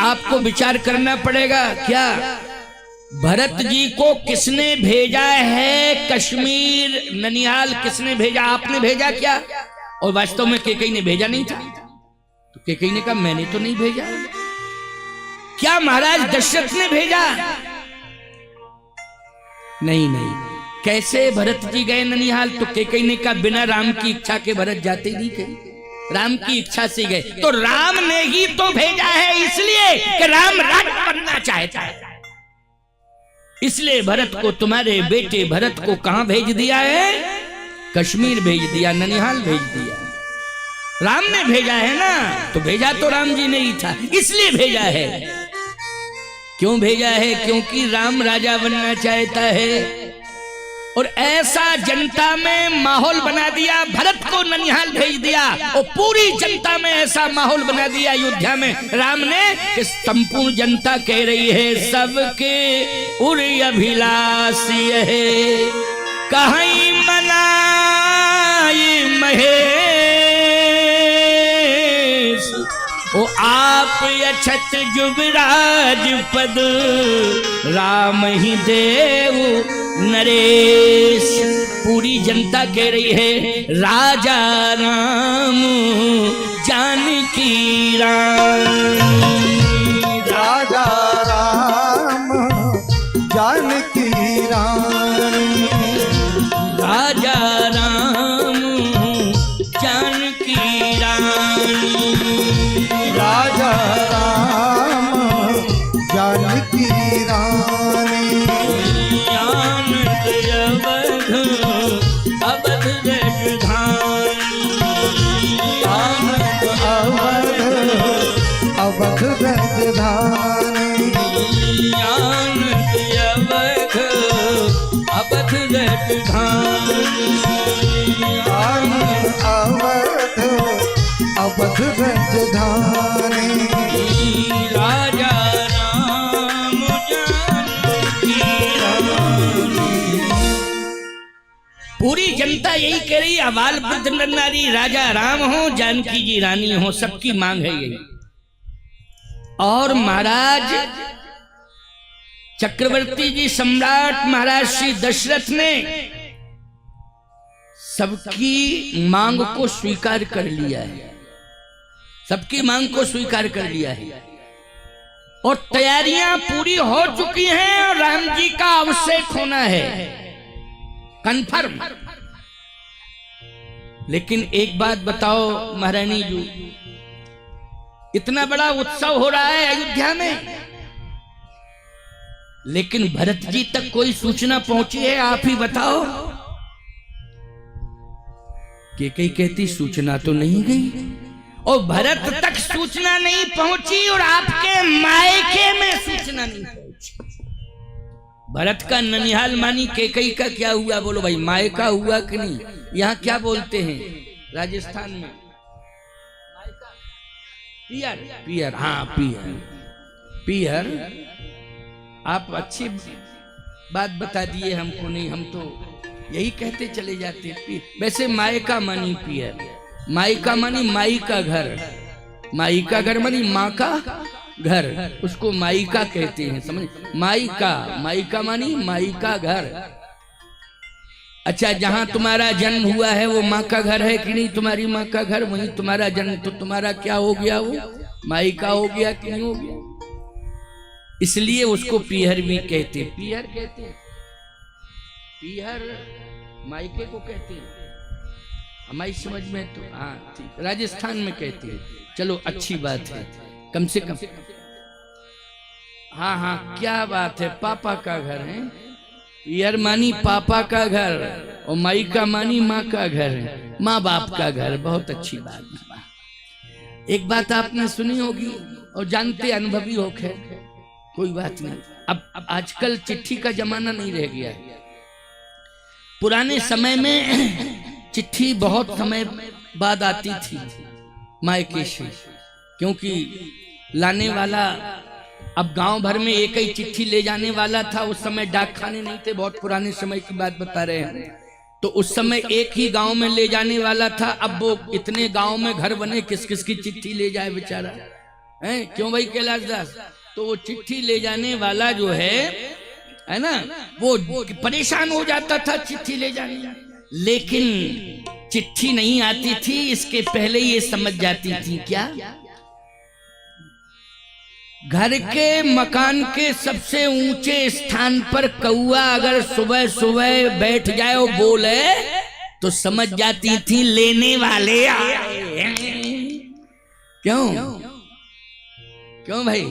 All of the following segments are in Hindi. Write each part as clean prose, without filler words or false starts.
आपको विचार करना पड़ेगा। क्या भरत जी को किसने भेजा है कश्मीर ननिहाल, किसने भेजा? आपने भेजा क्या? और वास्तव में कैकेयी ने भेजा नहीं था। तो कैकेयी ने कहा मैंने तो नहीं भेजा। क्या महाराज दशरथ ने भेजा? नहीं नहीं। कैसे भरत जी गए ननिहाल? तो कैकेयी ने कहा बिना राम की इच्छा के भरत जाते नहीं कहीं, राम की इच्छा से गए। तो राम ने ही तो भेजा है, इसलिए कि राम राजा बनना चाहता है। इसलिए भरत को, तुम्हारे बेटे भरत को कहां भेज दिया है? कश्मीर भेज दिया, ननिहाल भेज दिया। राम ने भेजा है ना, तो भेजा तो राम जी ने ही था, इसलिए भेजा है। क्यों भेजा है? क्योंकि राम राजा बनना चाहता है। और ऐसा जनता में माहौल बना दिया, भरत को ननिहाल भेज दिया और पूरी जनता में ऐसा माहौल बना दिया अयोध्या में राम ने कि संपूर्ण जनता कह रही है सबके उर अभिलाषी है, कहीं मनाई महेश, ओ आप अछत जुबराज पद, राम ही देव नरेश। पूरी जनता कह रही है राजा राम जानकी राम, राजा राम जानकी राम, राजा राम जानकी राम, राजा राम जानकी रानी, अवध राजधानी, अवध राजधानी, अवध राजधानी, अवध राजधानी, राजा राम जानकी रानी। पूरी जनता यही कह रही, अबाल वृद्ध नर नारी राजा राम हो, जानकी जी रानी हो, सबकी मांग है यही। और महाराज चक्रवर्ती जी सम्राट महाराज श्री दशरथ ने सबकी मांग को स्वीकार कर लिया है, सबकी मांग को स्वीकार कर लिया है और तैयारियां पूरी हो चुकी हैं और राम जी का अभिषेक होना है कंफर्म। लेकिन एक बात बताओ महारानी जी, इतना बड़ा उत्सव हो रहा है अयोध्या में, लेकिन भरत जी तक कोई सूचना पहुंची है? आप ही बताओ। कैकेयी कहती सूचना तो नहीं गई, और भरत तक सूचना नहीं पहुंची और आपके मायके में सूचना नहीं पहुंची। भरत का ननिहाल मानी, कैकेयी का क्या हुआ? बोलो भाई, मायका हुआ कि नहीं? यहाँ क्या बोलते हैं राजस्थान में? पियर, पियर, हाँ पियर, पियर। आप अच्छी बात बता दिए हमको, नहीं हम तो यही कहते चले जाते। वैसे मायका मानी पियर, मायका मानी माई का घर, माई का घर मानी माँ का घर, उसको मायका कहते हैं, समझ? मायका, मायका मानी माई का घर। अच्छा, जहां तुम्हारा जन्म हुआ है वो माँ का घर है कि नहीं? तुम्हारी माँ का घर, वहीं तुम्हारा जन्म, तो तुम्हारा क्या हो गया? वो मायका हो गया कि नहीं हो गया? इसलिए उसको पीहर भी कहते, पीहर कहते हैं, पीहर मायके को कहते हैं। हमारी समझ में तो हाँ ठीक, राजस्थान में कहते हैं। चलो अच्छी बात है, कम से कम। हाँ हाँ, क्या बात है, पापा का घर है। पीहर मानी पापा का घर और मायका मानी माँ का घर है, माँ बाप का घर। बहुत अच्छी बात है। एक बात आपने सुनी होगी और जानते अनुभवी होके, कोई बात नहीं। अब आजकल चिट्ठी का जमाना नहीं रह गया है। पुराने समय में चिट्ठी बहुत समय बाद आती थी मायके से, क्योंकि लाने वाला, अब गांव भर में एक ही चिट्ठी ले जाने वाला था। उस समय डाक खाने नहीं थे, बहुत पुराने समय की बात बता रहे हैं। तो उस समय एक ही गांव में ले जाने वाला था। अब वो इतने गांव में घर बने, किस किस की चिट्ठी ले जाए बेचारा, हैं? क्यों भाई कैलाश दास? तो वो चिट्ठी ले जाने वाला जो है ना, वो परेशान हो जाता था चिट्ठी ले जाने, लेकिन चिट्ठी नहीं आती थी इसके पहले ये समझ जाती थी क्या, घर के मकान के सबसे ऊंचे स्थान पर कौआ अगर सुबह सुबह बैठ जाए और बोले तो समझ जाती थी लेने वाले आए। क्यों क्यों भाई?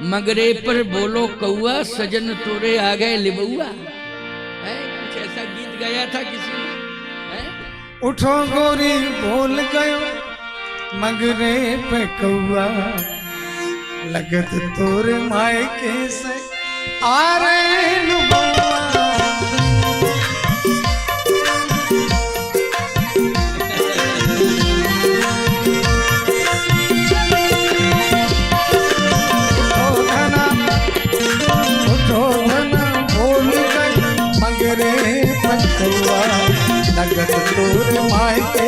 मगरे पर बोलो कौआ सजन तोरे आ गए लिबुआ, कुछ ऐसा गीत गाया था किसी ने? उठो गोरी बोल गयो मगरे पे कौआ, लगत तोरे मायके से आ रहे नुबुआ। लगत तोरे मायके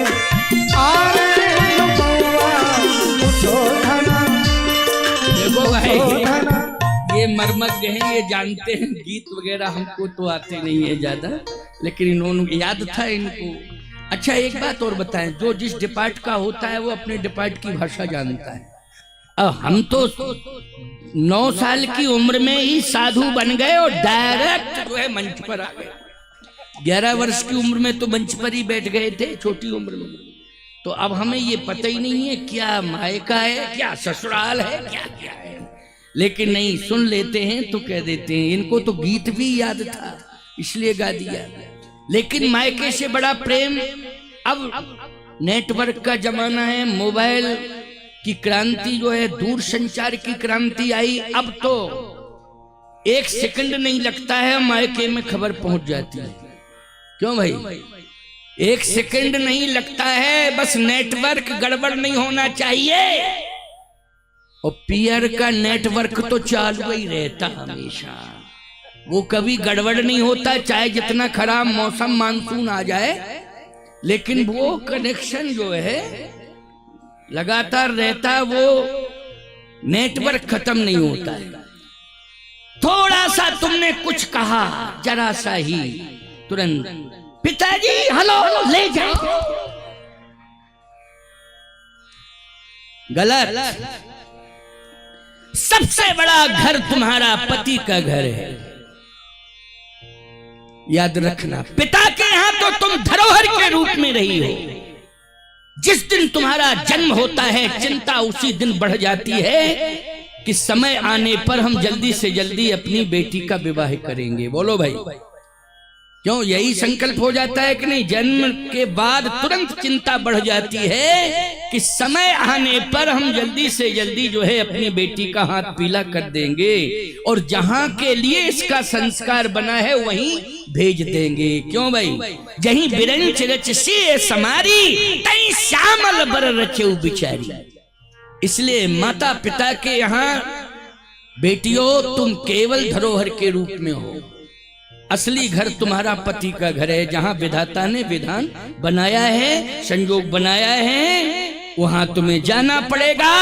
आ रहे नुबुआ। देखो भाई, ये मर्मज्ञ हैं, ये जानते हैं गीत वगैरह, हमको तो आते नहीं है ज्यादा, लेकिन इन्होंने याद था इनको। अच्छा एक बात और बताएं, जो जिस डिपार्ट का होता है वो अपने डिपार्ट की भाषा जानता है। अब हम तो 9 साल की उम्र में ही साधु बन गए और डायरेक्ट जो है मंच पर आ गए। 11 वर्ष की उम्र में तो मंच पर ही बैठ गए थे, छोटी उम्र में। तो अब हमें ये पता ही नहीं है क्या मायका है, क्या ससुराल है, क्या क्या है, लेकिन नहीं, सुन लेते हैं तो कह देते हैं। इनको तो गीत भी याद था इसलिए गा दिया। लेकिन मायके से बड़ा प्रेम, अब नेटवर्क का जमाना है, मोबाइल की क्रांति जो है, दूर संचार की क्रांति आई। अब तो 1 सेकंड नहीं लगता है मायके में खबर पहुंच जाती है। क्यों भाई? 1 सेकंड नहीं लगता है, बस नेटवर्क गड़बड़ नहीं होना चाहिए। और पीयर का नेटवर्क तो चालू ही रहता हमेशा, वो कभी गड़बड़ नहीं होता, चाहे जितना खराब मौसम मानसून आ जाए, लेकिन वो कनेक्शन जो है लगातार रहता, वो नेटवर्क खत्म नहीं होता है। थोड़ा सा तुमने कुछ कहा, जरा सा ही तुरंत पिताजी हेलो ले जाओ। गलत। सबसे बड़ा घर तुम्हारा पति का घर है, याद रखना। पिता के यहां तो तुम धरोहर के रूप में रही हो। जिस दिन तुम्हारा जन्म होता है चिंता उसी दिन बढ़ जाती है कि समय आने पर हम जल्दी से जल्दी अपनी बेटी का विवाह करेंगे। बोलो भाई, क्यों? यही संकल्प हो जाता है कि नहीं? जन्म के बाद तुरंत चिंता बढ़ जाती है कि समय आने पर हम जल्दी से जल्दी जो है अपनी बेटी का हाथ पीला कर देंगे और जहां के लिए इसका संस्कार बना है वहीं भेज देंगे। क्यों भाई? जहीं बिरंच रच से समारी तई श्यामल बर रचेऊ बिचारी। इसलिए माता पिता के यहाँ बेटियों तुम केवल धरोहर के रूप में हो। असली घर तुम्हारा पति का घर है, जहां विधाता ने विधान बनाया है, संयोग बनाया है, वहां तुम्हें जाना पड़ेगा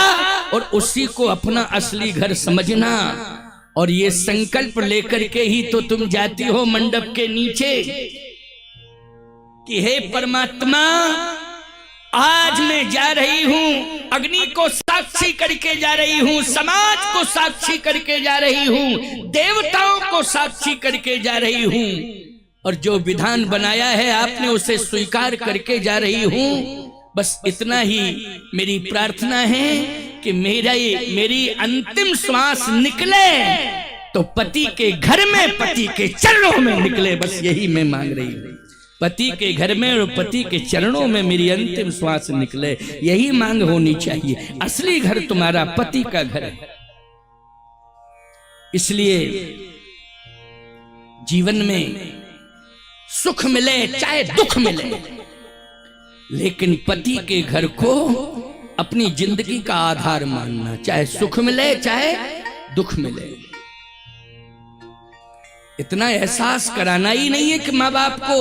और उसी को अपना असली घर समझना। और ये संकल्प लेकर के ही तो तुम जाती हो मंडप के नीचे कि हे परमात्मा, आज मैं जा रही हूं, अग्नि को साक्षी करके जा रही हूं, समाज को साक्षी करके जा रही हूं, देवताओं को साक्षी करके जा रही हूं, और जो विधान बनाया है आपने उसे स्वीकार करके जा रही हूं। बस इतना ही मेरी प्रार्थना है कि मेरी अंतिम श्वास निकले तो पति के घर में, पति के चरणों में निकले। बस यही मैं मांग रही हूं, पति के घर में और पति के चरणों में मेरी अंतिम श्वास निकले, यही मांग होनी चाहिए। असली घर तुम्हारा पति का घर है। इसलिए जीवन में सुख मिले चाहे दुख मिले, लेकिन पति के घर को अपनी जिंदगी का आधार मानना, चाहे सुख मिले चाहे दुख मिले। इतना एहसास कराना ही नहीं है कि माँ बाप को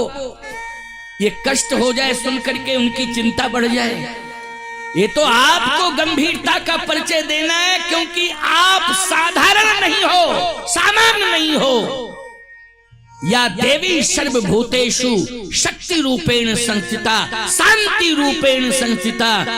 ये कष्ट हो जाए सुन करके उनकी चिंता बढ़ जाए। ये तो आपको गंभीरता का परिचय देना है, क्योंकि आप साधारण नहीं हो, सामान्य नहीं हो। या देवी सर्वभूतेषु शक्ति रूपेण संस्थिता, शांति रूपेण संस्थिता।